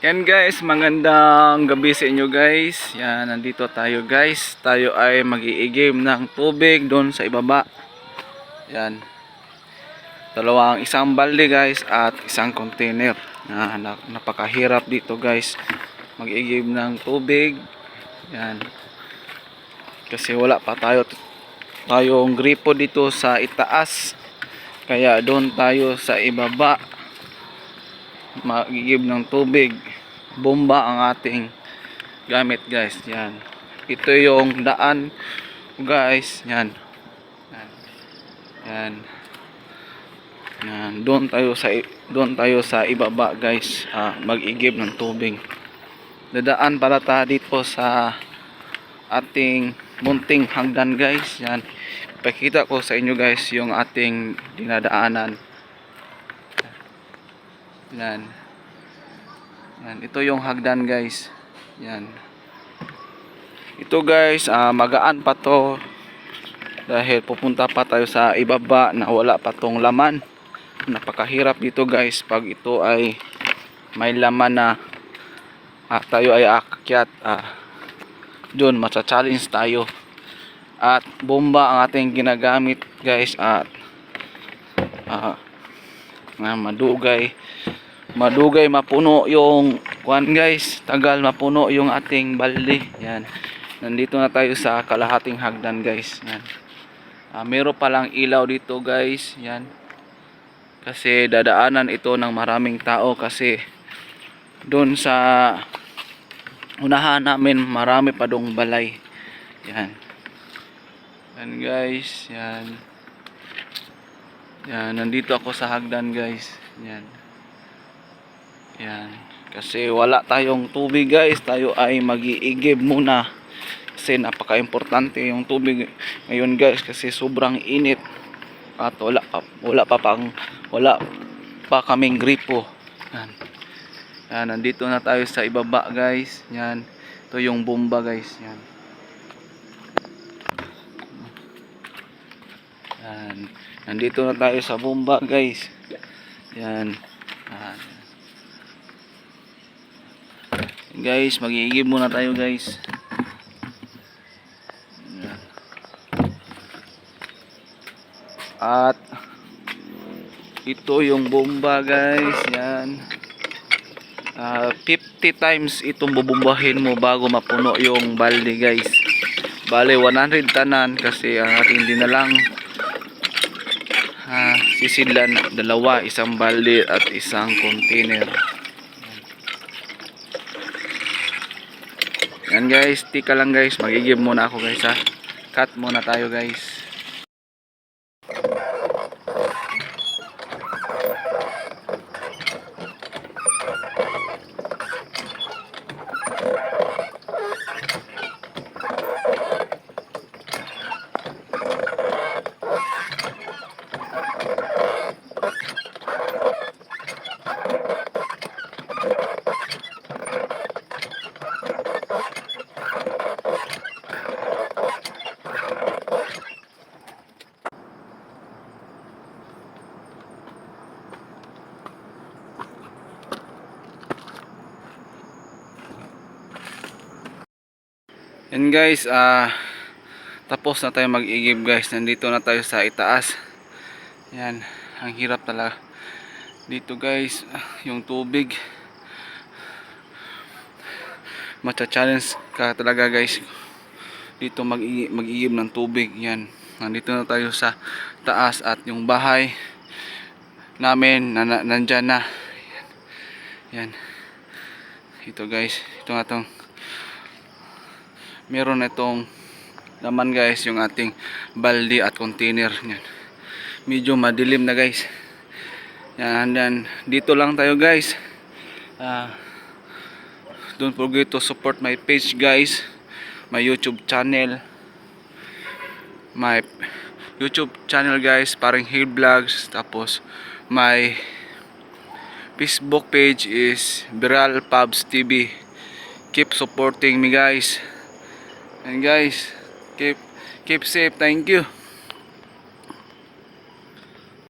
Yan guys, magandang gabi sa inyo guys. Yan, nandito tayo guys. Tayo ay mag-i-game ng tubig doon sa ibaba. Yan. Dalawang isang balde guys at isang container. Napakahirap dito guys. Mag-i-game ng tubig. Yan. Kasi wala pa tayong gripo dito sa itaas. Kaya doon tayo sa ibaba mag-i-give ng tubig. Bomba ang ating gamit guys. Yan, ito yung daan guys. Yan, yan, yan, yan. Doon tayo sa ibaba guys, mag-i-give ng tubig. Dadaan para ta dito sa ating munting hagdan guys. Yan, pakita ko sa inyo guys yung ating dinadaanan. Yan. Yan, ito yung hagdan guys. Yan. Ito guys, magaan pa to dahil pupunta pa tayo sa ibaba na wala pa tong laman. Napakahirap dito guys pag ito ay may laman na tayo ay aakyat. Doon matcha-challenge tayo. At bomba ang ating ginagamit guys at madugay mapuno yung kuan guys, tagal mapuno yung ating balde. Yan, nandito na tayo sa kalahating hagdan guys. Yan, meron palang ilaw dito guys. Yan, kasi dadaanan ito ng maraming tao kasi doon sa unahan namin marami pa dong balay. Yan, yan guys. Yan, yan, nandito ako sa hagdan guys. Yan, yan, kasi wala tayong tubig guys. Tayo ay mag-i-give muna kasi napaka-importante yung tubig ngayon guys kasi sobrang init at wala pa kaming gripo. Yan, yan, nandito na tayo sa ibaba guys. Yan, ito yung bomba guys. Yan, yan, nandito na tayo sa bomba guys. Yan, yan guys, mag-i-give muna tayo guys. Yan. At ito yung bomba guys. Yan, 50 times itong bubumbahin mo bago mapuno yung balde guys. Bale 100 tanan kasi ang ating dinalang sisidlan dalawa, isang balde at isang container. Yan guys, tika lang guys, mag-i-give muna ako guys ha. Cut muna tayo guys. Yan guys, tapos na tayo mag-i-give guys. Nandito na tayo sa itaas. Yan, ang hirap talaga dito guys. Yung tubig, matcha-challenge ka talaga guys dito mag-i-give ng tubig. Yan, nandito na tayo sa taas at yung bahay namin nandyan na. Yan, ito guys, ito nga tong meron na itong laman guys, yung ating balde at container. Yan, medyo madilim na guys. Yan, and dito lang tayo guys. Don't forget to support my page guys, my YouTube channel guys, Paring Hill Vlogs. Tapos my Facebook page is Viral Pubs TV. Keep supporting me guys. And guys, keep safe. Thank you.